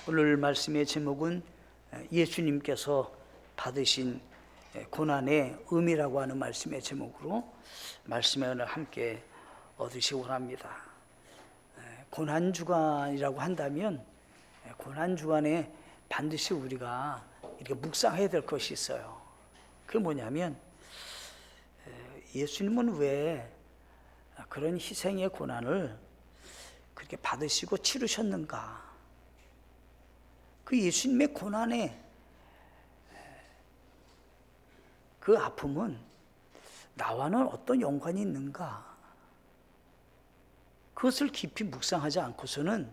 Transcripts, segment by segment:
오늘 말씀의 제목은 예수님께서 받으신 고난의 의미라고 하는 말씀의 제목으로 말씀의 은혜를 함께 얻으시기 원합니다. 고난주간이라고 한다면 고난주간에 반드시 우리가 이렇게 묵상해야 될 것이 있어요. 그게 뭐냐면 예수님은 왜 그런 희생의 고난을 그렇게 받으시고 치르셨는가? 그 예수님의 고난의 그 아픔은 나와는 어떤 연관이 있는가? 그것을 깊이 묵상하지 않고서는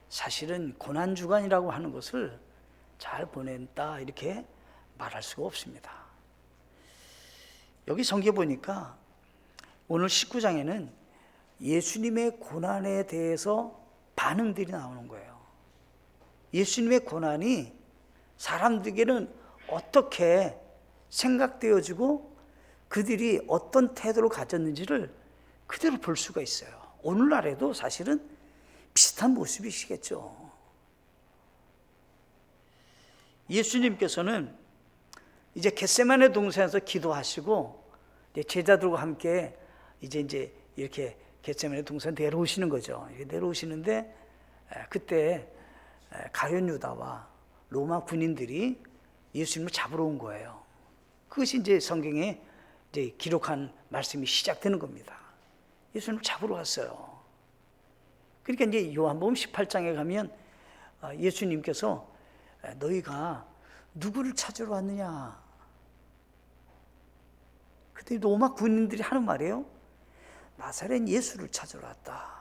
사실은 고난주간이라고 하는 것을 잘 보냈다 이렇게 말할 수가 없습니다. 여기 성경에 보니까 오늘 19장에는 예수님의 고난에 대해서 반응들이 나오는 거예요. 예수님의 고난이 사람들에게는 어떻게 생각되어지고 그들이 어떤 태도를 가졌는지를 그대로 볼 수가 있어요. 오늘날에도 사실은 비슷한 모습이시겠죠. 예수님께서는 이제 겟세마네 동산에서 기도하시고 제자들과 함께 이제 이렇게 겟세마네 동산 내려오시는 거죠. 내려오시는데 그때 가룟 유다와 로마 군인들이 예수님을 잡으러 온 거예요. 그것이 이제 성경에 이제 기록한 말씀이 시작되는 겁니다. 예수님을 잡으러 왔어요. 그러니까 이제 요한복음 18장에 가면 예수님께서 너희가 누구를 찾으러 왔느냐? 그때 로마 군인들이 하는 말이에요. 나사렛 예수를 찾으러 왔다.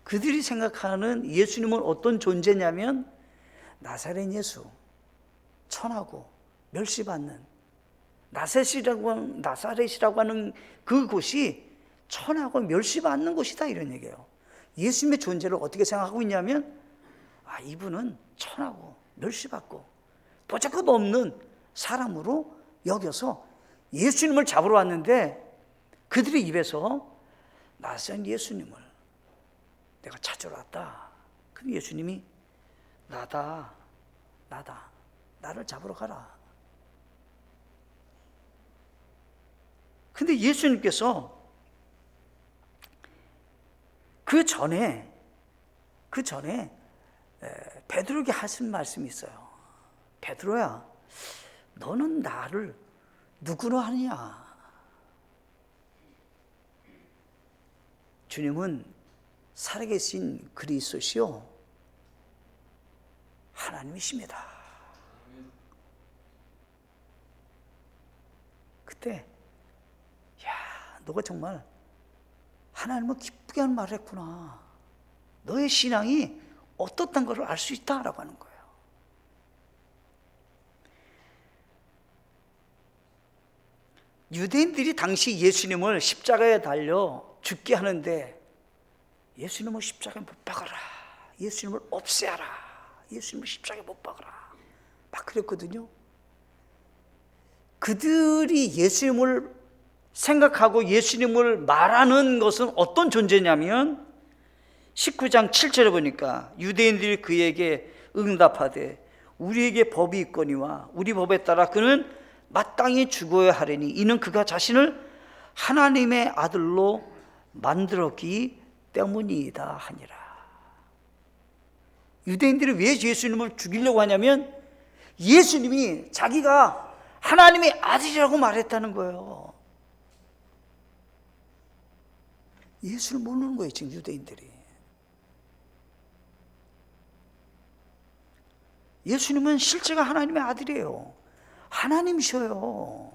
그들이 생각하는 예수님은 어떤 존재냐면 나사렛 예수, 천하고 멸시받는 나사렛이라고 하는 그곳이 천하고 멸시받는 곳이다 이런 얘기예요. 예수님의 존재를 어떻게 생각하고 있냐면 이분은 천하고 멸시받고 보잘것 없는 사람으로 여겨서 예수님을 잡으러 왔는데 그들의 입에서 나사렛 예수님을 내가 찾으러 왔다. 그럼 예수님이 나다. 나를 잡으러 가라. 근데 예수님께서 그 전에 베드로에게 하신 말씀이 있어요. 베드로야, 너는 나를 누구로 하느냐? 주님은 살아계신 그리스도시요 하나님이십니다. 그때 너가 정말 하나님을 기쁘게 하는 말을 했구나. 너의 신앙이 어떻다는 것을 알 수 있다라고 하는 거예요. 유대인들이 당시 예수님을 십자가에 달려 죽게 하는데 예수님을 십자가에 못 박아라. 예수님을 없애라. 예수님을 십자가에 못 박아라. 막 그랬거든요. 그들이 예수님을 생각하고 예수님을 말하는 것은 어떤 존재냐면 19장 7절에 보니까 유대인들이 그에게 응답하되 우리에게 법이 있거니와 우리 법에 따라 그는 마땅히 죽어야 하려니 이는 그가 자신을 하나님의 아들로 만들었기 때문이다 하니라. 유대인들이 왜 예수님을 죽이려고 하냐면 예수님이 자기가 하나님의 아들이라고 말했다는 거예요. 예수를 모르는 거예요, 지금 유대인들이. 예수님은 실제가 하나님의 아들이에요. 하나님이셔요.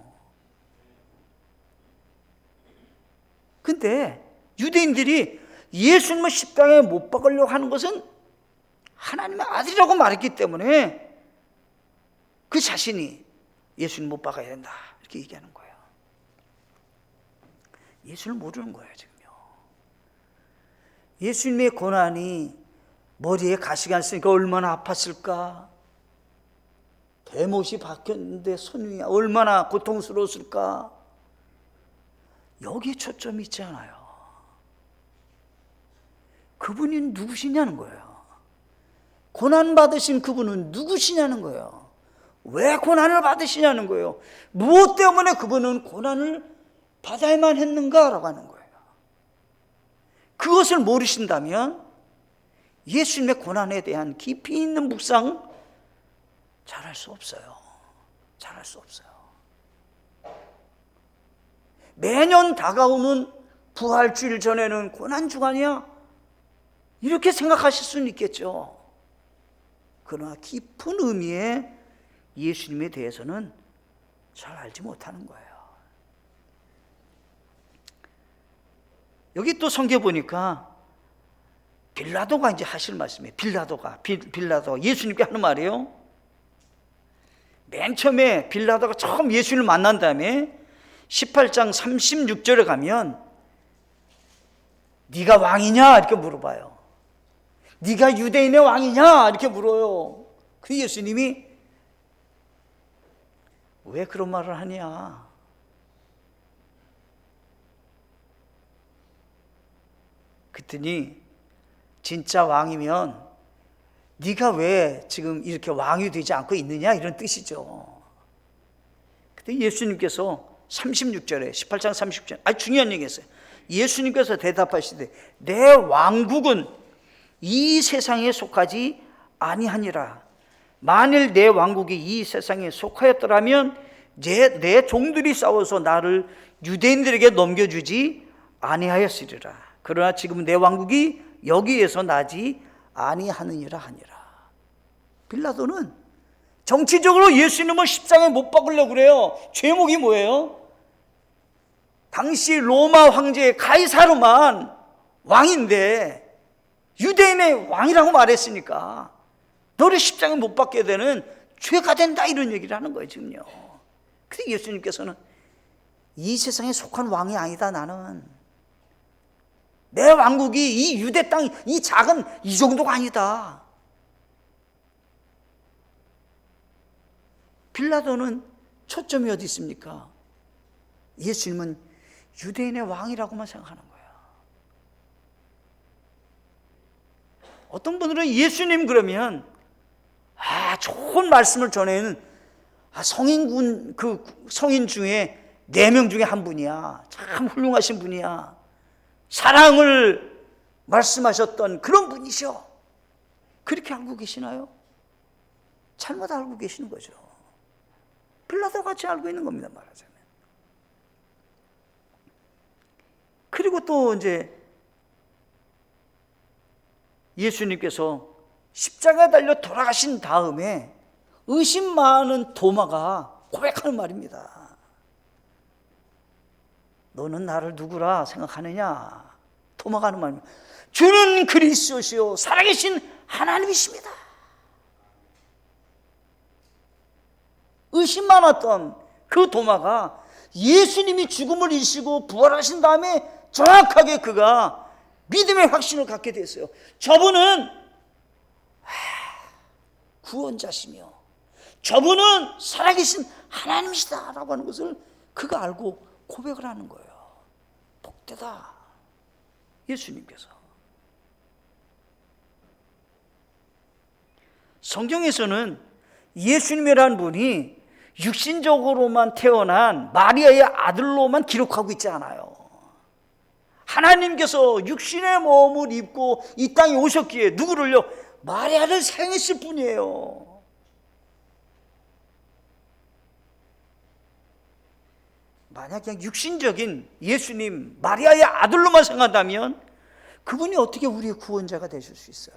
근데 유대인들이 예수님을 십자가에 못 박으려고 하는 것은 하나님의 아들이라고 말했기 때문에 그 자신이 예수님 못 박아야 된다 이렇게 얘기하는 거예요. 예수를 모르는 거예요 지금요. 예수님의 고난이 머리에 가시가 있으니까 얼마나 아팠을까? 대못이 박혔는데 손이 얼마나 고통스러웠을까? 여기에 초점이 있지 않아요. 그분이 누구시냐는 거예요. 고난받으신 그분은 누구시냐는 거예요. 왜 고난을 받으시냐는 거예요. 무엇 때문에 그분은 고난을 받아야만 했는가라고 하는 거예요. 그것을 모르신다면 예수님의 고난에 대한 깊이 있는 묵상 잘할 수 없어요. 잘할 수 없어요. 매년 다가오는 부활주일 전에는 고난주간이야, 이렇게 생각하실 수는 있겠죠. 그러나 깊은 의미의 예수님에 대해서는 잘 알지 못하는 거예요. 여기 또 성경 보니까 빌라도가 이제 하실 말씀이에요. 빌라도 예수님께 하는 말이에요. 맨 처음에 빌라도가 처음 예수님을 만난 다음에 18장 36절에 가면 네가 왕이냐 이렇게 물어봐요. 네가 유대인의 왕이냐 이렇게 물어요. 그 예수님이 왜 그런 말을 하냐? 그랬더니 진짜 왕이면 네가 왜 지금 이렇게 왕이 되지 않고 있느냐, 이런 뜻이죠. 그때 예수님께서 36절에 18장 36절 아주 중요한 얘기했어요. 예수님께서 대답하시되 내 왕국은 이 세상에 속하지 아니하니라. 만일 내 왕국이 이 세상에 속하였더라면 내 종들이 싸워서 나를 유대인들에게 넘겨주지 아니하였으리라. 그러나 지금 내 왕국이 여기에서 나지 아니하느니라 하니라. 빌라도는 정치적으로 예수님을 십자가에 못 박으려고 그래요. 죄목이 뭐예요? 당시 로마 황제 가이사르만 왕인데 유대인의 왕이라고 말했으니까 너를 십자가에 못 박게 되는 죄가 된다, 이런 얘기를 하는 거예요 지금요. 근데 예수님께서는 이 세상에 속한 왕이 아니다. 나는 내 왕국이 이 유대 땅, 이 작은 이 정도가 아니다. 빌라도는 초점이 어디 있습니까? 예수님은 유대인의 왕이라고만 생각하는 거예요. 어떤 분들은 예수님 그러면 좋은 말씀을 전해는 성인 중에 4명 중에 한 분이야. 참 훌륭하신 분이야. 사랑을 말씀하셨던 그런 분이셔. 그렇게 알고 계시나요? 잘못 알고 계시는 거죠. 빌라도 같이 알고 있는 겁니다, 말하자면. 그리고 또 이제 예수님께서 십자가에 달려 돌아가신 다음에 의심 많은 도마가 고백하는 말입니다. 너는 나를 누구라 생각하느냐? 도마가 하는 말입니다. 주는 그리스도시요 살아계신 하나님이십니다. 의심 많았던 그 도마가 예수님이 죽음을 이기시고 부활하신 다음에 정확하게 그가 믿음의 확신을 갖게 됐어요. 저분은 구원자시며 저분은 살아계신 하나님이시다 라고 하는 것을 그가 알고 고백을 하는 거예요. 복되다, 예수님께서. 성경에서는 예수님이라는 분이 육신적으로만 태어난 마리아의 아들로만 기록하고 있지 않아요. 하나님께서 육신의 몸을 입고 이 땅에 오셨기에 누구를요? 마리아를 사용했을 뿐이에요. 만약에 육신적인 예수님, 마리아의 아들로만 생각한다면 그분이 어떻게 우리의 구원자가 되실 수 있어요?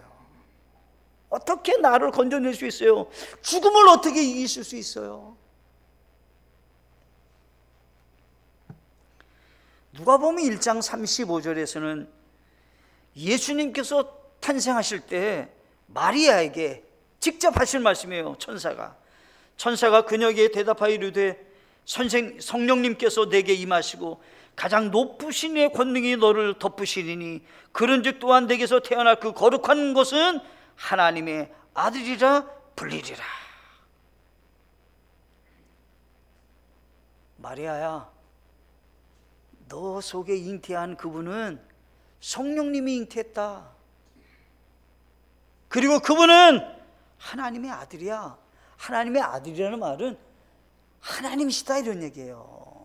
어떻게 나를 건져낼 수 있어요? 죽음을 어떻게 이기실 수 있어요? 누가복음 1장 35절에서는 예수님께서 탄생하실 때 마리아에게 직접 하실 말씀이에요. 천사가 그녀에게 대답하여 이르되 성령님께서 내게 임하시고 가장 높으신 이의 권능이 너를 덮으시리니 그런즉 또한 내게서 태어날 그 거룩한 것은 하나님의 아들이라 불리리라. 마리아야, 너 속에 잉태한 그분은 성령님이 잉태했다. 그리고 그분은 하나님의 아들이야. 하나님의 아들이라는 말은 하나님이시다 이런 얘기예요.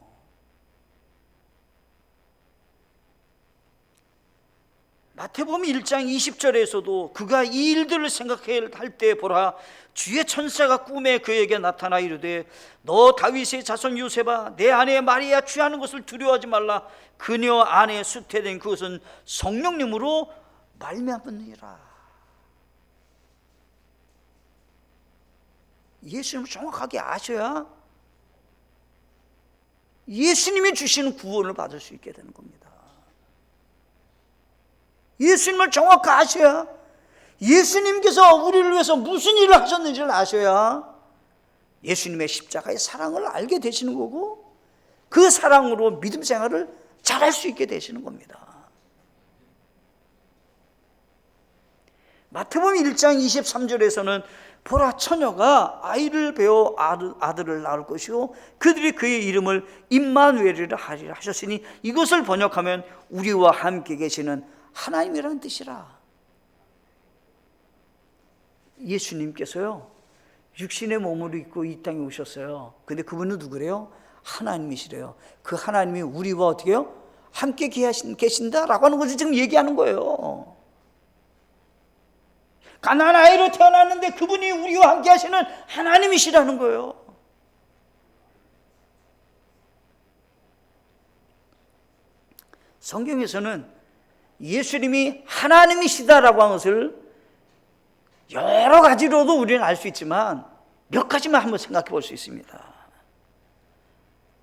마태복음 1장 20절에서도 그가 이 일들을 생각할 때 보라, 주의 천사가 꿈에 그에게 나타나 이르되 너 다윗의 자손 요셉아, 내 아내 마리아 취하는 것을 두려워하지 말라. 그녀 안에 수태된 그것은 성령님으로 말미암느니라. 예수님을 정확하게 아셔야 예수님이 주시는 구원을 받을 수 있게 되는 겁니다. 예수님을 정확히 아셔야, 예수님께서 우리를 위해서 무슨 일을 하셨는지를 아셔야 예수님의 십자가의 사랑을 알게 되시는 거고, 그 사랑으로 믿음 생활을 잘할 수 있게 되시는 겁니다. 마태복음 1장 23절에서는 보라, 처녀가 아이를 베어 아들을 낳을 것이요 그들이 그의 이름을 임마누엘이라 하리라 하셨으니, 이것을 번역하면 우리와 함께 계시는 하나님이라는 뜻이라. 예수님께서요 육신의 몸을 입고 이 땅에 오셨어요. 근데 그분은 누구래요? 하나님이시래요. 그 하나님이 우리와 어떻게 해요? 함께 계신다라고 하는 것을 지금 얘기하는 거예요. 가난한 아이로 태어났는데 그분이 우리와 함께 하시는 하나님이시라는 거예요. 성경에서는 예수님이 하나님이시다라고 하는 것을 여러 가지로도 우리는 알 수 있지만 몇 가지만 한번 생각해 볼 수 있습니다.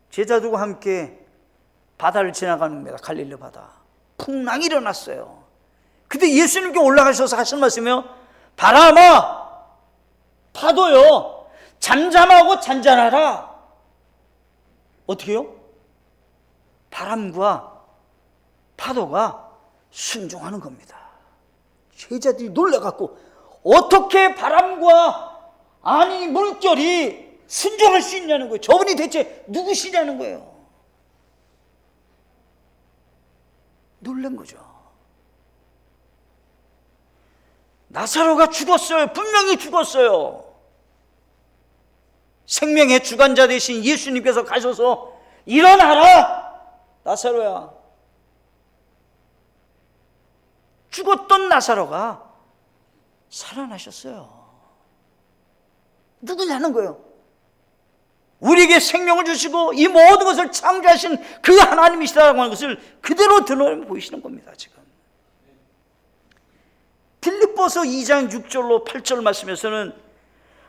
제자들과 함께 바다를 지나가는 겁니다. 갈릴리 바다. 풍랑이 일어났어요. 근데 예수님께 올라가셔서 하신 말씀이요, 바람아, 파도요, 잠잠하고 잔잔하라. 어떻게 해요? 바람과 파도가 순종하는 겁니다. 제자들이 놀라갖고 어떻게 바람과 물결이 순종할 수 있냐는 거예요. 저분이 대체 누구시냐는 거예요. 놀란 거죠. 나사로가 죽었어요. 분명히 죽었어요. 생명의 주관자 되신 예수님께서 가셔서 일어나라, 나사로야. 죽었던 나사로가 살아나셨어요. 누구냐는 거예요. 우리에게 생명을 주시고 이 모든 것을 창조하신 그 하나님이시다라고 하는 것을 그대로 드러내 보이시는 겁니다. 지금 빌립보서 2장 6절로 8절 말씀에서는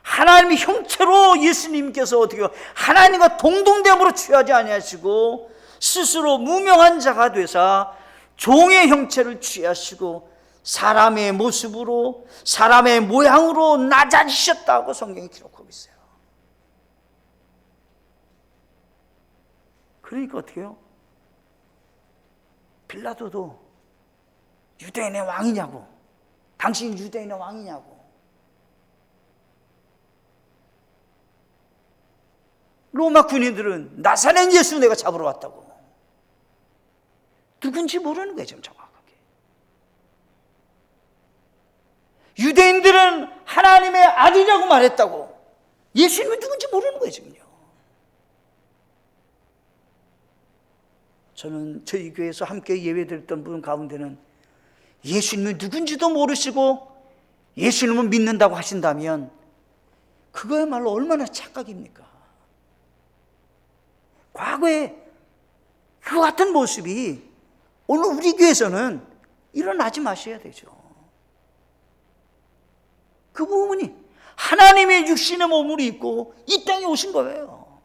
하나님의 형체로 예수님께서 어떻게 하나님과 동등됨으로 취하지 아니하시고 스스로 무명한 자가 되사 종의 형체를 취하시고 사람의 모습으로, 사람의 모양으로 낮아지셨다고 성경이 기록하고 있어요. 그러니까 어떻게 해요? 빌라도도 유대인의 왕이냐고, 당신이 유대인의 왕이냐고, 로마 군인들은 나사렛 예수 내가 잡으러 왔다고, 누군지 모르는 거예요. 지금 정확하게. 유대인들은 하나님의 아들이라고 말했다고, 예수님이 누군지 모르는 거예요. 지금요. 저는 저희 교회에서 함께 예배드렸던 분 가운데는 예수님이 누군지도 모르시고 예수님을 믿는다고 하신다면 그거야말로 얼마나 착각입니까? 과거에 그 같은 모습이 오늘 우리 교회에서는 일어나지 마셔야 되죠. 그 부분이 하나님의 육신의 몸을 입고 이 땅에 오신 거예요.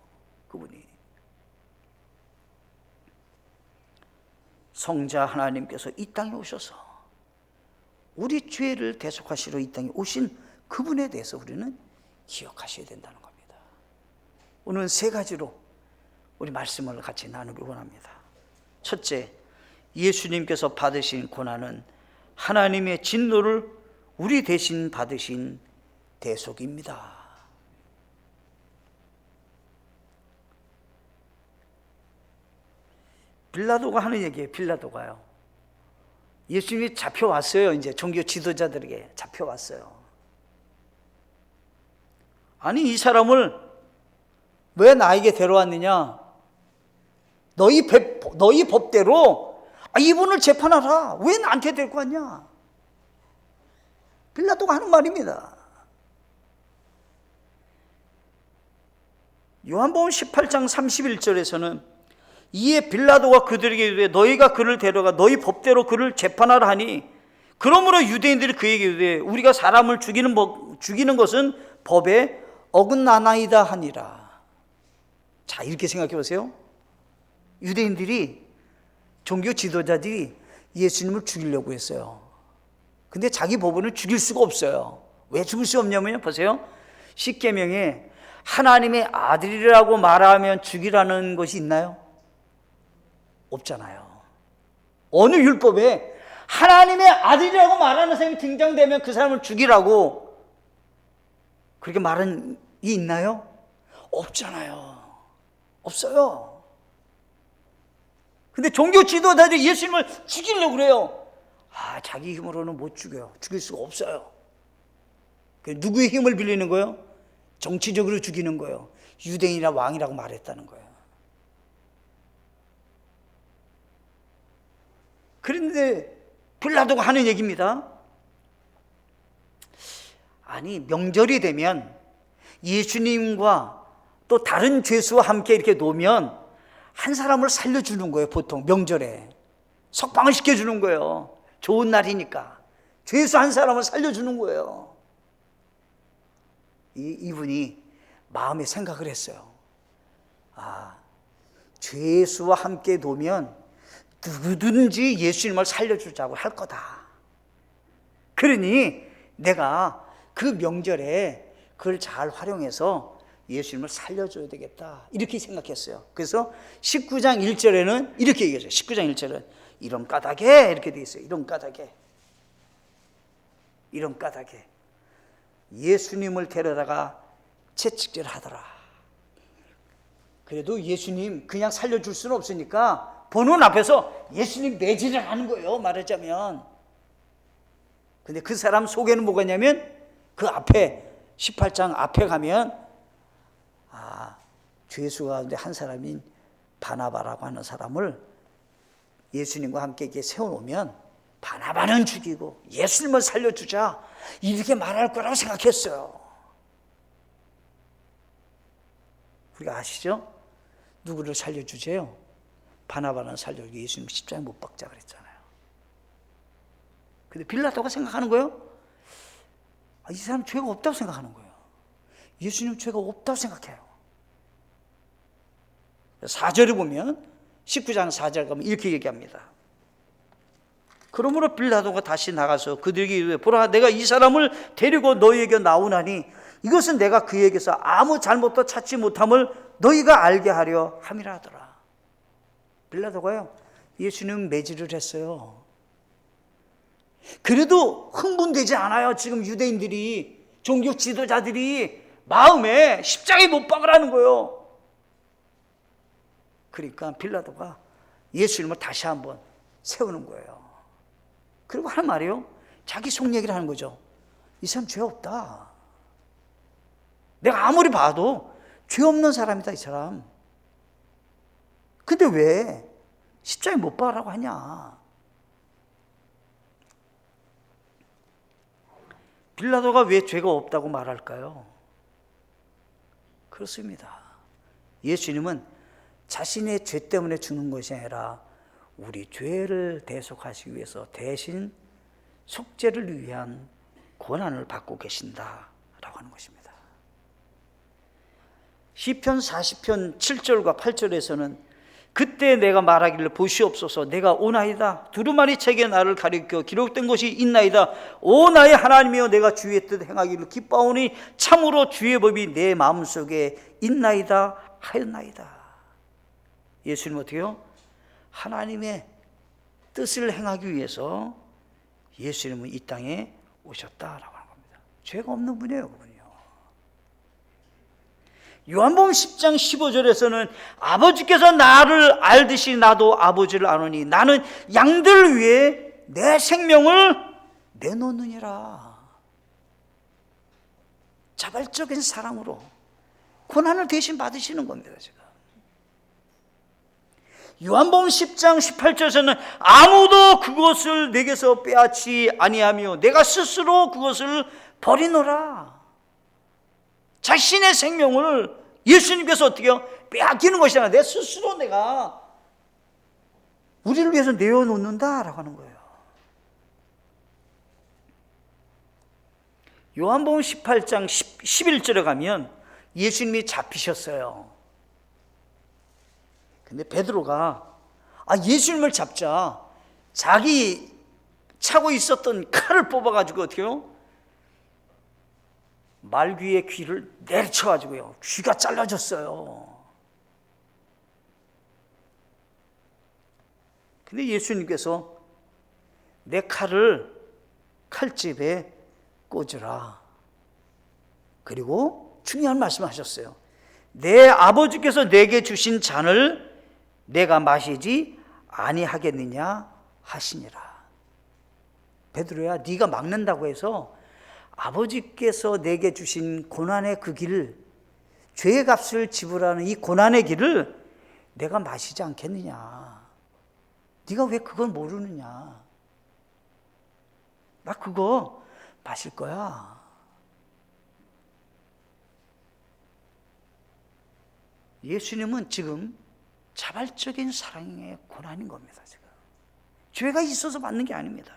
그분이 성자 하나님께서 이 땅에 오셔서 우리 죄를 대속하시러 이 땅에 오신 그분에 대해서 우리는 기억하셔야 된다는 겁니다. 오늘 세 가지로 우리 말씀을 같이 나누기 원합니다. 첫째, 예수님께서 받으신 고난은 하나님의 진노를 우리 대신 받으신 대속입니다. 빌라도가 하는 얘기예요. 빌라도가요, 예수님이 잡혀왔어요. 이제 종교 지도자들에게 잡혀왔어요. 아니, 이 사람을 왜 나에게 데려왔느냐? 너희 법대로 이분을 재판하라. 왜 나한테 데리고 왔냐? 빌라도가 하는 말입니다. 요한복음 18장 31절에서는 이에 빌라도가 그들에게 이르되 너희가 그를 데려가 너희 법대로 그를 재판하라 하니 그러므로 유대인들이 그에게 이르되 우리가 사람을 죽이는 것은 법에 어긋나나이다 하니라. 자, 이렇게 생각해 보세요. 유대인들이, 종교 지도자들이 예수님을 죽이려고 했어요. 근데 자기 법원을 죽일 수가 없어요. 왜 죽일 수 없냐면요, 보세요. 십계명에 하나님의 아들이라고 말하면 죽이라는 것이 있나요? 없잖아요. 어느 율법에 하나님의 아들이라고 말하는 사람이 등장되면 그 사람을 죽이라고 그렇게 말한 게 있나요? 없잖아요. 없어요. 근데 종교 지도자들이 예수님을 죽이려고 그래요. 자기 힘으로는 못 죽여요. 죽일 수가 없어요. 누구의 힘을 빌리는 거예요? 정치적으로 죽이는 거예요. 유대인이나 왕이라고 말했다는 거예요. 그런데 빌라도가 하는 얘기입니다. 아니, 명절이 되면 예수님과 또 다른 죄수와 함께 이렇게 놓으면 한 사람을 살려주는 거예요. 보통 명절에 석방을 시켜주는 거예요. 좋은 날이니까 죄수 한 사람을 살려주는 거예요. 이분이 마음에 생각을 했어요. 죄수와 함께 놓으면 누구든지 예수님을 살려주자고 할 거다. 그러니 내가 그 명절에 그걸 잘 활용해서 예수님을 살려줘야 되겠다, 이렇게 생각했어요. 그래서 19장 1절에는 이렇게 얘기했어요. 19장 1절은 이런 까닭에 이렇게 돼 있어요. 이런 까닭에 예수님을 데려다가 채찍질 하더라. 그래도 예수님 그냥 살려줄 수는 없으니까 보는 앞에서 예수님 매질을 하는 거예요, 말하자면. 근데 그 사람 속에는 뭐가 있냐면 그 앞에 18장 앞에 가면 죄수 가운데 한 사람인 바나바라고 하는 사람을 예수님과 함께 이렇게 세워놓으면 바나바는 죽이고 예수님을 살려주자, 이렇게 말할 거라고 생각했어요. 우리가 아시죠? 누구를 살려주세요? 바나바는 살려주고 예수님 십자가에 못 박자 그랬잖아요. 근데 빌라도가 생각하는 거예요? 이 사람 죄가 없다고 생각하는 거예요. 예수님 죄가 없다고 생각해요. 4절에 보면 19장 4절 가면 이렇게 얘기합니다. 그러므로 빌라도가 다시 나가서 그들에게 이르되 보라, 내가 이 사람을 데리고 너희에게 나오나니 이것은 내가 그에게서 아무 잘못도 찾지 못함을 너희가 알게 하려 함이라 하더라. 빌라도가요, 예수님 매질을 했어요. 그래도 흥분되지 않아요. 지금 유대인들이, 종교 지도자들이 마음에 십자가에 못 박으라는 거예요. 그러니까 빌라도가 예수님을 다시 한번 세우는 거예요. 그리고 하는 말이에요. 자기 속 얘기를 하는 거죠. 이 사람 죄 없다. 내가 아무리 봐도 죄 없는 사람이다, 이 사람. 근데 왜 십자가에 못 박으라고 하냐? 빌라도가 왜 죄가 없다고 말할까요? 그렇습니다. 예수님은 자신의 죄 때문에 죽는 것이 아니라 우리 죄를 대속하시기 위해서 대신 속죄를 위한 고난을 받고 계신다라고 하는 것입니다. 시편 40편 7절과 8절에서는 그때 내가 말하기를 보시옵소서, 내가 오나이다. 두루마리 책에 나를 가리켜 기록된 것이 있나이다. 오 나의 하나님이여, 내가 주의 뜻 행하기를 기뻐하오니 참으로 주의 법이 내 마음속에 있나이다 하였나이다. 예수님은 어떻게 해요? 하나님의 뜻을 행하기 위해서 예수님은 이 땅에 오셨다라고 하는 겁니다. 죄가 없는 분이에요, 그분이요. 요한복음 10장 15절에서는 아버지께서 나를 알듯이 나도 아버지를 아노니 나는 양들 위에 내 생명을 내놓느니라. 자발적인 사랑으로 고난을 대신 받으시는 겁니다. 지금 요한복음 10장 18절에서는 아무도 그것을 내게서 빼앗지 아니하며 내가 스스로 그것을 버리노라. 자신의 생명을 예수님께서 어떻게 해요? 빼앗기는 것이 아니라 내 스스로 내가 우리를 위해서 내어놓는다라고 하는 거예요. 요한복음 18장 11절에 가면 예수님이 잡히셨어요. 근데 베드로가 예수님을 잡자 자기 차고 있었던 칼을 뽑아가지고 어떻게 해요? 말귀의 귀를 내리쳐가지고요, 귀가 잘라졌어요. 근데 예수님께서 내 칼을 칼집에 꽂으라. 그리고 중요한 말씀을 하셨어요. 내 아버지께서 내게 주신 잔을 내가 마시지 아니하겠느냐 하시니라. 베드로야, 네가 막는다고 해서 아버지께서 내게 주신 고난의 그 길을, 죄의 값을 지불하는 이 고난의 길을 내가 마시지 않겠느냐. 네가 왜 그걸 모르느냐. 나 그거 마실 거야. 예수님은 지금 자발적인 사랑의 고난인 겁니다. 지금 죄가 있어서 받는 게 아닙니다.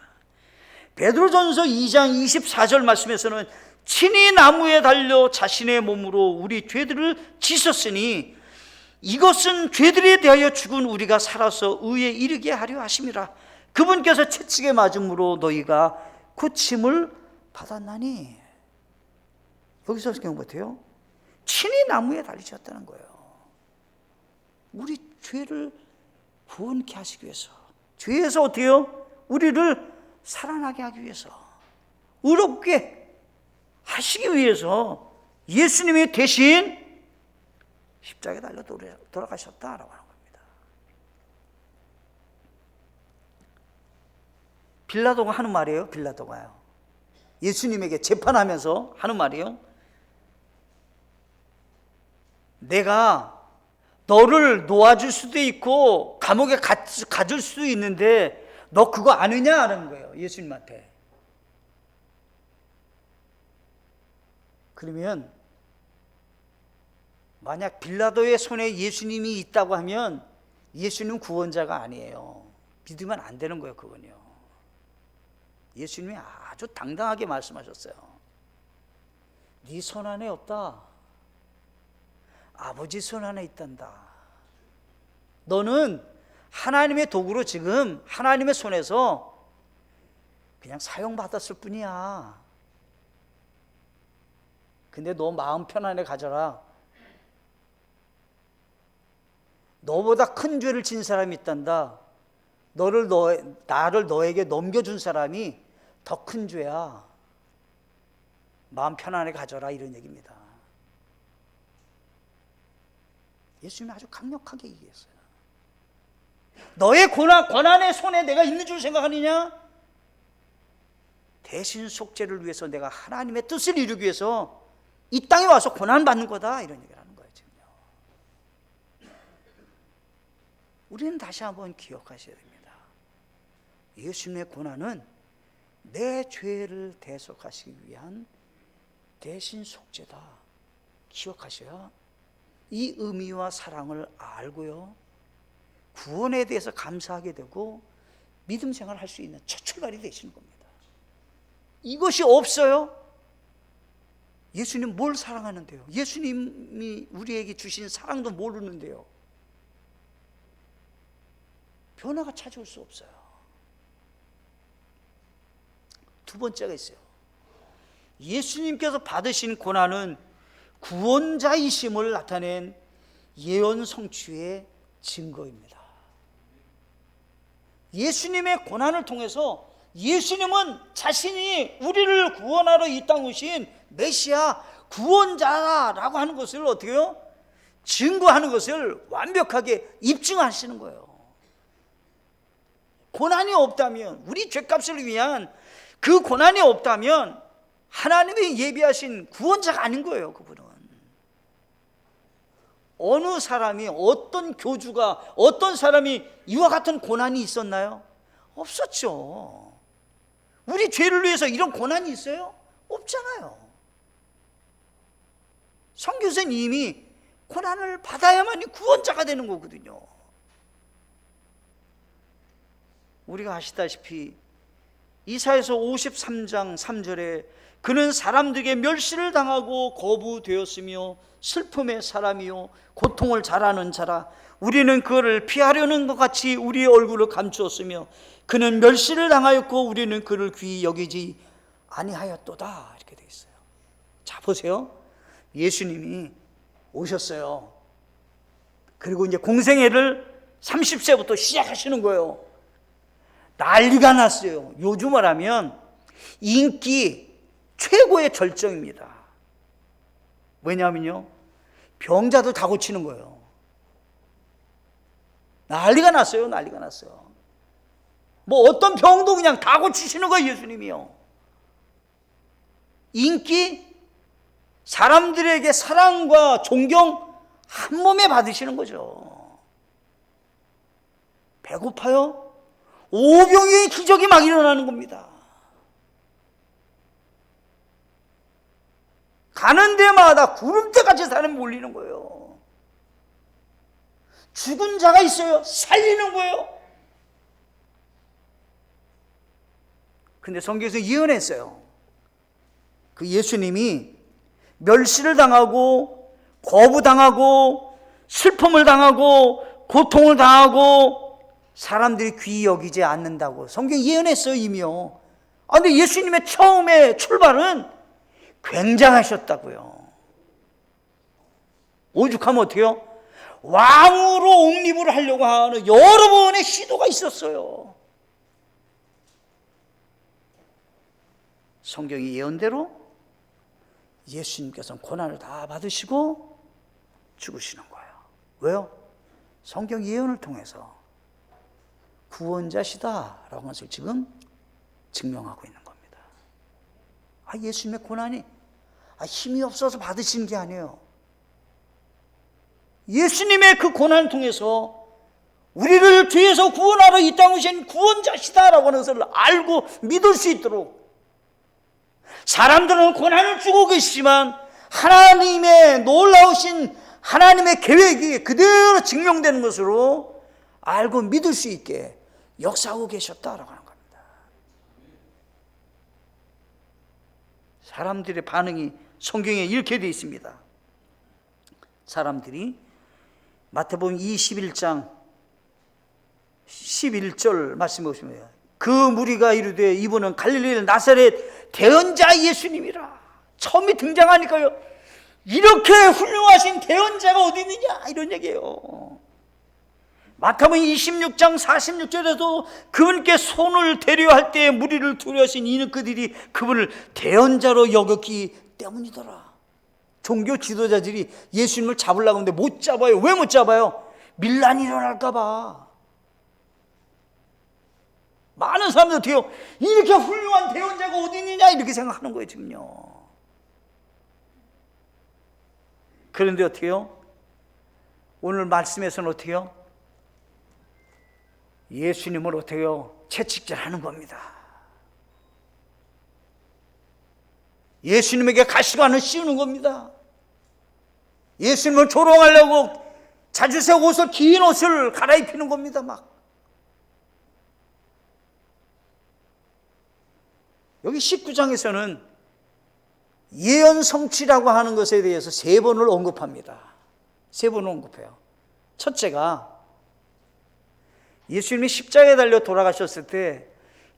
베드로전서 2장 24절 말씀에서는 친히 나무에 달려 자신의 몸으로 우리 죄들을 찢었으니 이것은 죄들에 대하여 죽은 우리가 살아서 의에 이르게 하려 하심이라. 그분께서 채찍에 맞음으로 너희가 고침을 받았나니. 여기서 경험 같아요. 친히 나무에 달리셨다는 거예요. 우리 죄를 구원케 하시기 위해서, 죄에서 어떻게 해요? 우리를 살아나게 하기 위해서, 의롭게 하시기 위해서 예수님이 대신 십자가에 달려 돌아가셨다라고 하는 겁니다. 빌라도가 하는 말이에요. 빌라도가요, 예수님에게 재판하면서 하는 말이에요. 내가 너를 놓아줄 수도 있고 감옥에 가둘 수도 있는데 너 그거 아느냐 하는 거예요, 예수님한테. 그러면 만약 빌라도의 손에 예수님이 있다고 하면 예수님은 구원자가 아니에요. 믿으면 안 되는 거예요. 그건요. 예수님이 아주 당당하게 말씀하셨어요. 네 손 안에 없다. 아버지 손 안에 있단다. 너는 하나님의 도구로 지금 하나님의 손에서 그냥 사용받았을 뿐이야. 근데 너 마음 편안히 가져라. 너보다 큰 죄를 진 사람이 있단다. 나를 너에게 넘겨준 사람이 더 큰 죄야. 마음 편안히 가져라, 이런 얘기입니다. 예수님이 아주 강력하게 얘기했어요. 너의 고난의 손에 내가 있는 줄 생각하느냐? 대신 속죄를 위해서 내가 하나님의 뜻을 이루기 위해서 이 땅에 와서 고난받는 거다, 이런 얘기를 하는 거예요. 지금요. 우리는 다시 한번 기억하셔야 됩니다. 예수님의 고난은 내 죄를 대속하시기 위한 대신 속죄다. 기억하셔야 이 의미와 사랑을 알고요, 구원에 대해서 감사하게 되고 믿음 생활을 할 수 있는 첫 출발이 되시는 겁니다. 이것이 없어요? 예수님 뭘 사랑하는데요? 예수님이 우리에게 주신 사랑도 모르는데요? 변화가 찾아올 수 없어요. 두 번째가 있어요. 예수님께서 받으신 고난은 구원자이심을 나타낸 예언 성취의 증거입니다. 예수님의 고난을 통해서 예수님은 자신이 우리를 구원하러 이 땅 오신 메시아 구원자라고 하는 것을 어떻게 해요? 증거하는 것을 완벽하게 입증하시는 거예요. 고난이 없다면, 우리 죄값을 위한 그 고난이 없다면 하나님이 예비하신 구원자가 아닌 거예요. 그분은 어느 사람이, 어떤 교주가, 어떤 사람이 이와 같은 고난이 있었나요? 없었죠. 우리 죄를 위해서 이런 고난이 있어요? 없잖아요. 선교사님이 고난을 받아야만이 구원자가 되는 거거든요. 우리가 아시다시피 이사야서 53장 3절에 그는 사람들에게 멸시를 당하고 거부되었으며 슬픔의 사람이요 고통을 잘하는 자라. 우리는 그를 피하려는 것 같이 우리의 얼굴을 감추었으며 그는 멸시를 당하였고 우리는 그를 귀히 여기지 아니하였도다. 이렇게 되어 있어요. 자, 보세요. 예수님이 오셨어요. 그리고 이제 공생애를 30세부터 시작하시는 거예요. 난리가 났어요. 요즘 말하면 인기 최고의 절정입니다. 왜냐하면요, 병자도 다 고치는 거예요. 난리가 났어요. 난리가 났어요. 뭐 어떤 병도 그냥 다 고치시는 거예요. 예수님이요. 인기, 사람들에게 사랑과 존경 한 몸에 받으시는 거죠. 배고파요? 오병이의 기적이 막 일어나는 겁니다. 가는 데마다 구름대같이 사람이 몰리는 거예요. 죽은 자가 있어요. 살리는 거예요. 근데 성경에서 예언했어요. 그 예수님이 멸시를 당하고 거부당하고 슬픔을 당하고 고통을 당하고 사람들이 귀히 여기지 않는다고 성경이 예언했어요. 이미요. 근데 예수님의 처음에 출발은 굉장하셨다고요. 오죽하면 어떡해요? 왕으로 옹립을 하려고 하는 여러 번의 시도가 있었어요. 성경이 예언대로 예수님께서는 고난을 다 받으시고 죽으시는 거예요. 왜요? 성경 예언을 통해서 구원자시다라고 하는 것을 지금 증명하고 있는 겁니다. 예수님의 고난이 힘이 없어서 받으신 게 아니에요. 예수님의 그 고난을 통해서 우리를 죄에서 구원하러 이 땅에 오신 구원자시다라고 하는 것을 알고 믿을 수 있도록, 사람들은 고난을 주고 계시지만 하나님의 놀라우신 하나님의 계획이 그대로 증명되는 것으로 알고 믿을 수 있게 역사하고 계셨다라고 하는 겁니다. 사람들의 반응이 성경에 이렇게 되어 있습니다. 사람들이 마태복음 21장 11절 말씀 보시면 그 무리가 이르되 이분은 갈릴리 나사렛 대언자 예수님이라. 처음에 등장하니까요, 이렇게 훌륭하신 대언자가 어디 있느냐 이런 얘기예요. 마태복음 26장 46절에도 그분께 손을 대려 할 때 무리를 두려워하신 이는 그들이 그분을 대언자로 여겼기 때문이더라. 종교 지도자들이 예수님을 잡으려고 하는데 못 잡아요. 왜 못 잡아요? 밀란이 일어날까 봐. 많은 사람들 어떻게 해요? 이렇게 훌륭한 대언자가 어디 있느냐 이렇게 생각하는 거예요 지금요. 그런데 어떻게 해요? 오늘 말씀에서는 어떻게 해요? 예수님을 어떻게 해요? 채찍질하는 겁니다. 예수님에게 가시관을 씌우는 겁니다. 예수님을 조롱하려고 자주색 옷을, 긴 옷을 갈아입히는 겁니다. 막 여기 19장에서는 예언 성취라고 하는 것에 대해서 3번을 언급합니다. 3번을 언급해요. 첫째가 예수님이 십자가에 달려 돌아가셨을 때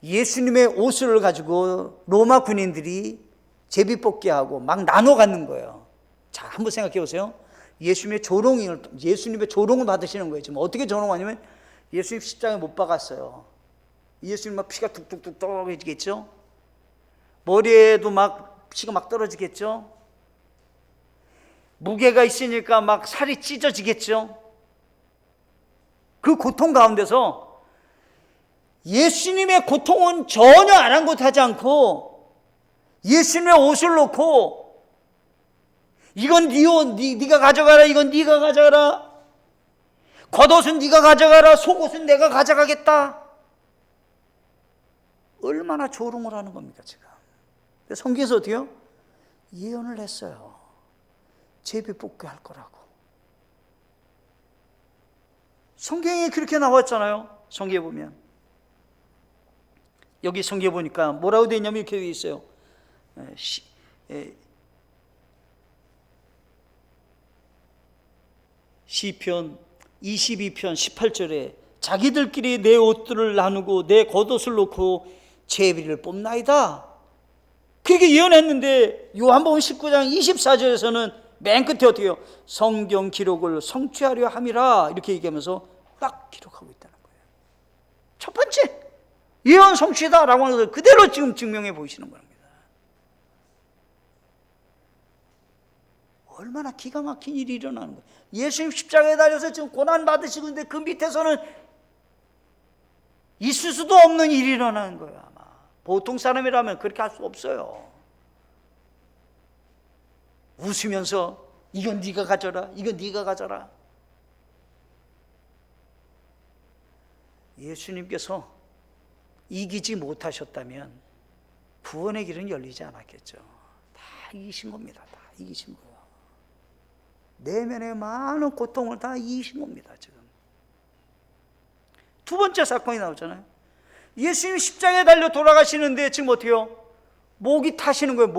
예수님의 옷을 가지고 로마 군인들이 제비뽑기하고 막 나눠 갖는 거예요. 자, 한번 생각해 보세요. 예수님의 조롱을 받으시는 거예요. 지금 어떻게 조롱하냐면 예수님 십자가에 못 박았어요. 예수님 막 피가 뚝뚝뚝 떨어지겠죠. 머리에도 막 피가 막 떨어지겠죠. 무게가 있으니까 막 살이 찢어지겠죠. 그 고통 가운데서 예수님의 고통은 전혀 아랑곳하지 않고 예수님의 옷을 놓고 이건 네 옷, 네가 가져가라. 이건 네가 가져가라. 겉옷은 네가 가져가라. 속옷은 내가 가져가겠다. 얼마나 조롱을 하는 겁니까 지금. 성경에서 어때요? 예언을 했어요. 제비 뽑게 할 거라고. 성경에 그렇게 나왔잖아요. 성경에 보면. 여기 성경에 보니까 뭐라고 되어 있냐면 이렇게 되어 있어요. 시편 22편 18절에 자기들끼리 내 옷들을 나누고 내 겉옷을 놓고 제비를 뽑나이다. 그렇게 예언했는데 요한복음 19장 24절에서는 맨 끝에 어떻게 해요? 성경 기록을 성취하려 함이라 이렇게 얘기하면서 딱 기록하고 있다는 거예요. 첫 번째 예언 성취다라고 하는 것을 그대로 지금 증명해 보이시는 겁니다. 얼마나 기가 막힌 일이 일어나는 거예요. 예수님 십자가에 달려서 지금 고난 받으시고 있는데 그 밑에서는 있을 수도 없는 일이 일어나는 거예요. 아마 보통 사람이라면 그렇게 할 수 없어요. 웃으면서 이건 네가 가져라. 이건 네가 가져라. 예수님께서 이기지 못하셨다면 구원의 길은 열리지 않았겠죠. 다 이기신 겁니다. 다 이기신 거예요. 내면의 많은 고통을 다 이기신 겁니다. 지금 두 번째 사건이 나오잖아요. 예수님 십자가에 달려 돌아가시는데 지금 어때요? 목이 타시는 거예요.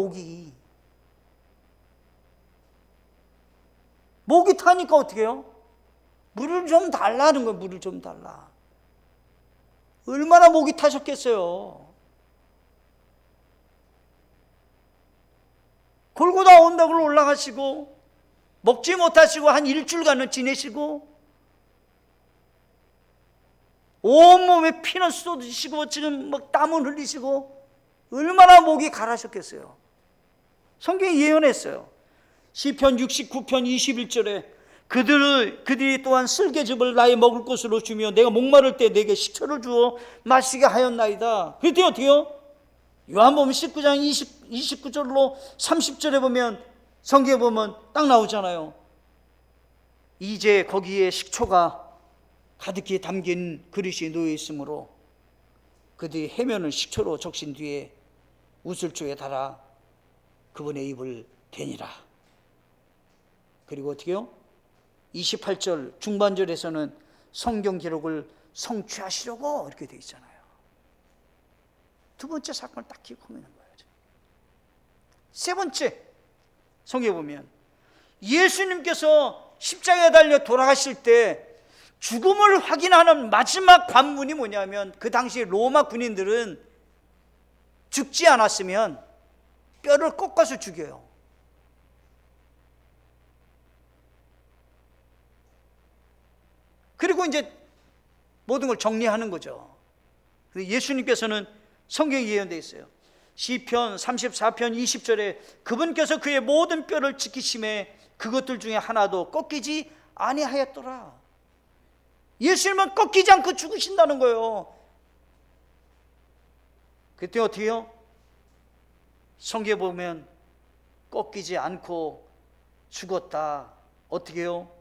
목이 타니까 어떻게 해요? 물을 좀 달라는 거예요. 물을 좀 달라. 얼마나 목이 타셨겠어요. 골고다 언덕을 올라가시고 먹지 못하시고 한 일주일간은 지내시고 온몸에 피는 쏟으시고 지금 막 땀을 흘리시고 얼마나 목이 가라셨겠어요. 성경이 예언했어요. 시편 69편 21절에 그들이 또한 쓸개즙을 나의 먹을 것으로 주며 내가 목마를 때 내게 식초를 주어 마시게 하였나이다. 그랬더니 어떻게요? 요한복음 19장 29절로 30절에 보면 성경에 보면 딱 나오잖아요. 이제 거기에 식초가 가득히 담긴 그릇이 놓여 있으므로 그들이 해면을 식초로 적신 뒤에 우슬초에 달아 그분의 입을 대니라. 그리고 어떻게요? 28절 중반절에서는 성경 기록을 성취하시려고 이렇게 되어 있잖아요. 두 번째 사건을 딱 기억하고 있는 거예요. 세 번째 성경에 보면 예수님께서 십자가에 달려 돌아가실 때 죽음을 확인하는 마지막 관문이 뭐냐면 그 당시 로마 군인들은 죽지 않았으면 뼈를 꺾어서 죽여요. 그리고 이제 모든 걸 정리하는 거죠. 예수님께서는 성경에 예언되어 있어요. 시편 34편 20절에 그분께서 그의 모든 뼈를 지키심에 그것들 중에 하나도 꺾이지 아니하였더라. 예수님은 꺾이지 않고 죽으신다는 거예요. 그때 어떻게 해요? 성경에 보면 꺾이지 않고 죽었다. 어떻게 해요?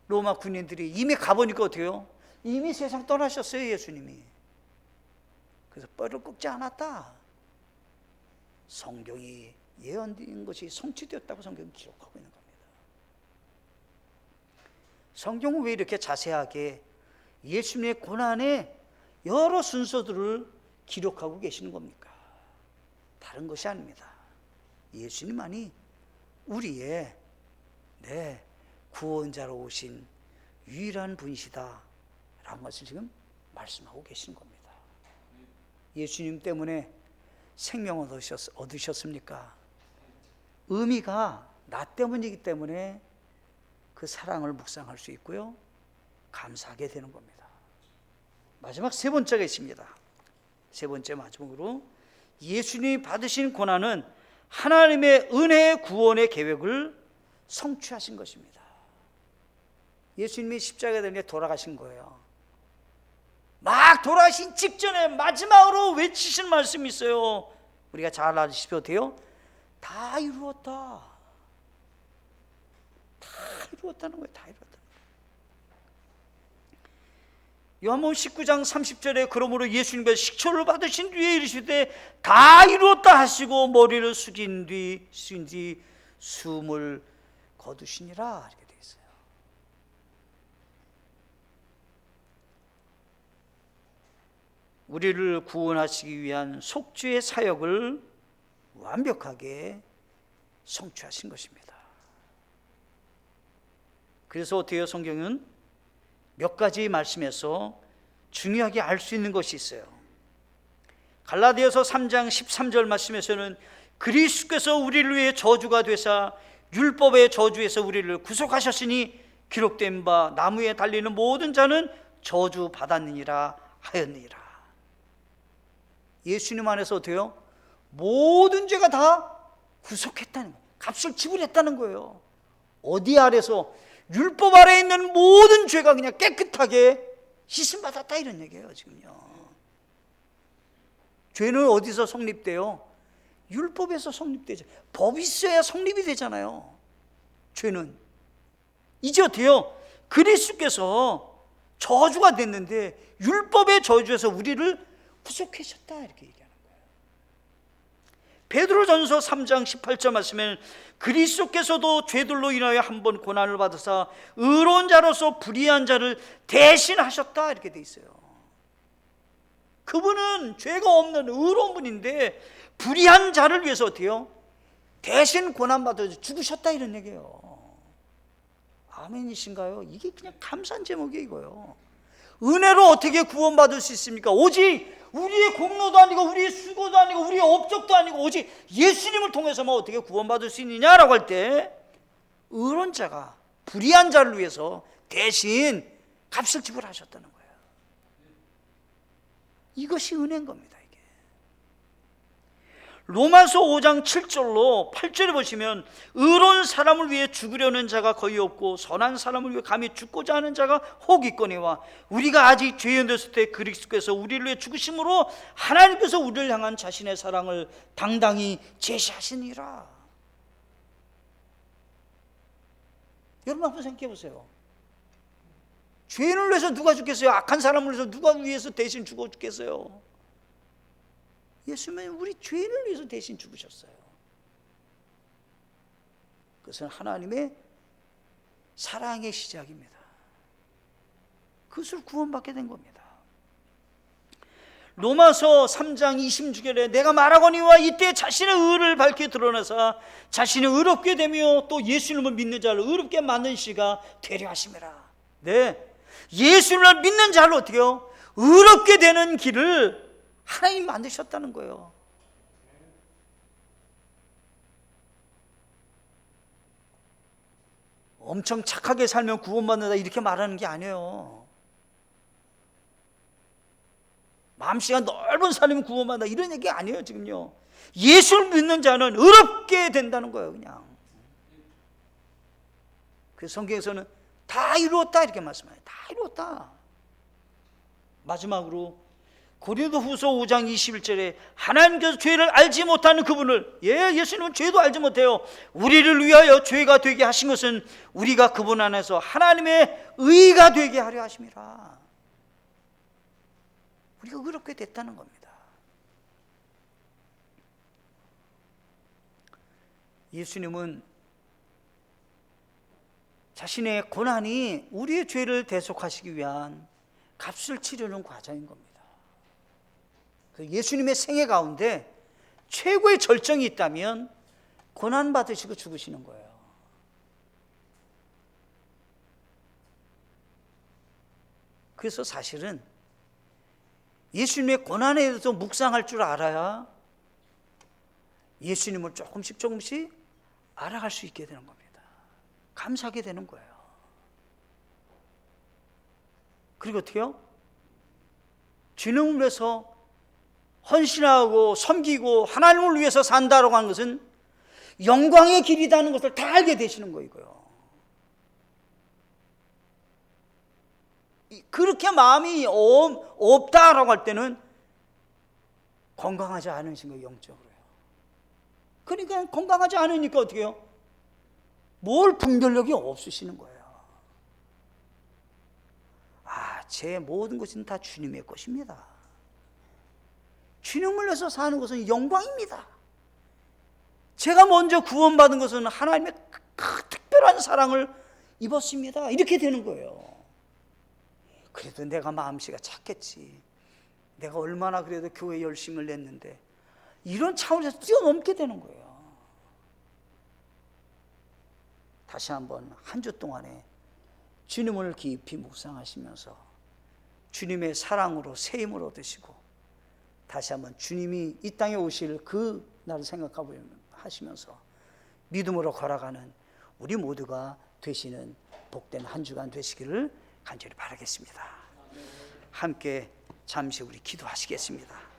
로마 군인들이 이미 가보니까 어떻게 해요? 이미 세상 떠나셨어요. 예수님이. 그래서 뼈를 꺾지 않았다. 성경이 예언된 것이 성취되었다고 성경이 기록하고 있는 겁니다. 성경은 왜 이렇게 자세하게 예수님의 고난의 여러 순서들을 기록하고 계시는 겁니까? 다른 것이 아닙니다. 예수님만이 우리의 구원자로 오신 유일한 분이시다 라는 것을 지금 말씀하고 계시는 겁니다. 예수님 때문에 생명을 얻으셨습니까? 의미가 나 때문이기 때문에 그 사랑을 묵상할 수 있고요, 감사하게 되는 겁니다. 마지막 세 번째가 있습니다. 세 번째 마지막으로 예수님이 받으신 고난은 하나님의 은혜의 구원의 계획을 성취하신 것입니다. 예수님이 십자가에 달려 돌아가신 거예요. 막 돌아가신 직전에 마지막으로 외치신 말씀이 있어요. 우리가 잘 아시죠? 돼요? 다 이루었다. 다 이루었다는 거예요. 다 이루었다. 요한복음 19장 30절에 그러므로 예수님께서 식초를 받으신 뒤에 이르시되 다 이루었다 하시고 머리를 숙인 뒤 숨을 거두시니라 이렇게 되어 있어요. 우리를 구원하시기 위한 속죄의 사역을 완벽하게 성취하신 것입니다. 그래서 어떻게 해요? 성경은 몇 가지 말씀에서 중요하게 알 수 있는 것이 있어요. 갈라디아서 3장 13절 말씀에서는 그리스도께서 우리를 위해 저주가 되사 율법의 저주에서 우리를 구속하셨으니 기록된 바 나무에 달리는 모든 자는 저주 받았느니라 하였느니라. 예수님 안에서 어때요? 모든 죄가 다 구속했다는 거예요. 값을 지불했다는 거예요. 어디 아래서? 율법 아래에 있는 모든 죄가 그냥 깨끗하게 씻음받았다 이런 얘기예요. 지금요. 죄는 어디서 성립돼요? 율법에서 성립되죠. 법이 있어야 성립이 되잖아요. 죄는 이제 어때요? 그리스도께서 저주가 됐는데 율법의 저주에서 우리를 구속하셨다 이렇게 얘기하는 거예요. 베드로전서 3장 18절 말씀에는 그리스도께서도 죄들로 인하여 한 번 고난을 받으사 의로운 자로서 불의한 자를 대신하셨다 이렇게 돼 있어요. 그분은 죄가 없는 의로운 분인데 불의한 자를 위해서 어떻게 해요? 대신 고난받아서 죽으셨다 이런 얘기예요. 아멘이신가요? 이게 그냥 감사한 제목이에요. 이거요. 은혜로 어떻게 구원받을 수 있습니까? 오직 우리의 공로도 아니고 우리의 수고도 아니고 우리의 업적도 아니고 오직 예수님을 통해서만 어떻게 구원받을 수 있느냐라고 할 때 의로운 자가 불의한 자를 위해서 대신 값을 지불하셨다는 거예요. 이것이 은혜인 겁니다. 이게 로마서 5장 7절로 8절에 보시면 의로운 사람을 위해 죽으려는 자가 거의 없고 선한 사람을 위해 감히 죽고자 하는 자가 혹 있거니와 우리가 아직 죄인 됐을 때 그리스도께서 우리를 위해 죽으심으로 하나님께서 우리를 향한 자신의 사랑을 당당히 제시하시니라. 여러분 한번 생각해 보세요. 죄인을 위해서 누가 죽겠어요? 악한 사람을 위해서 누가 위해서 대신 죽어 죽겠어요? 예수님은 우리 죄인을 위해서 대신 죽으셨어요. 그것은 하나님의 사랑의 시작입니다. 그것을 구원받게 된 겁니다. 로마서 3장 26절에 내가 말하거니와 이때 자신의 의를 밝게 드러내사 자신이 의롭게 되며 또 예수님을 믿는 자를 의롭게 만든 시가 되려 하심이라. 네, 예수님을 믿는 자를 어떻게 해요? 의롭게 되는 길을 하나님 만드셨다는 거예요. 엄청 착하게 살면 구원받는다 이렇게 말하는 게 아니에요. 마음씨가 넓은 사람이 구원받는다 이런 얘기 아니에요. 지금요, 예수를 믿는 자는 의롭게 된다는 거예요. 그냥. 그래서 성경에서는 다 이루었다 이렇게 말씀해요. 다 이루었다. 마지막으로 고린도후서 5장 21절에 하나님께서 죄를 알지 못하는 그분을, 예수님은 죄도 알지 못해요. 우리를 위하여 죄가 되게 하신 것은 우리가 그분 안에서 하나님의 의가 되게 하려 하심이라. 우리가 의롭게 됐다는 겁니다. 예수님은 자신의 고난이 우리의 죄를 대속하시기 위한 값을 치르는 과정인 겁니다. 예수님의 생애 가운데 최고의 절정이 있다면 고난 받으시고 죽으시는 거예요. 그래서 사실은 예수님의 고난에 대해서 묵상할 줄 알아야 예수님을 조금씩 알아갈 수 있게 되는 겁니다. 감사하게 되는 거예요. 그리고 어떻게 해요? 주님을 위해서 헌신하고 섬기고 하나님을 위해서 산다라고 하는 것은 영광의 길이라는 것을 다 알게 되시는 거예요. 그렇게 마음이 없다라고 할 때는 건강하지 않으신 거예요, 영적으로요. 그러니까 건강하지 않으니까 어떻게 해요? 뭘 분별력이 없으시는 거예요. 제 모든 것은 다 주님의 것입니다. 주님을 위해서 사는 것은 영광입니다. 제가 먼저 구원받은 것은 하나님의 특별한 사랑을 입었습니다. 이렇게 되는 거예요. 그래도 내가 마음씨가 착했지, 내가 얼마나 그래도 교회에 열심을 냈는데, 이런 차원에서 뛰어넘게 되는 거예요. 다시 한번 한 주 동안에 주님을 깊이 묵상하시면서 주님의 사랑으로 새 힘을 얻으시고, 다시 한번 주님이 이 땅에 오실 그 날을 생각하시면서 믿음으로 걸어가는 우리 모두가 되시는 복된 한 주간 되시기를 간절히 바라겠습니다. 함께 잠시 우리 기도하시겠습니다.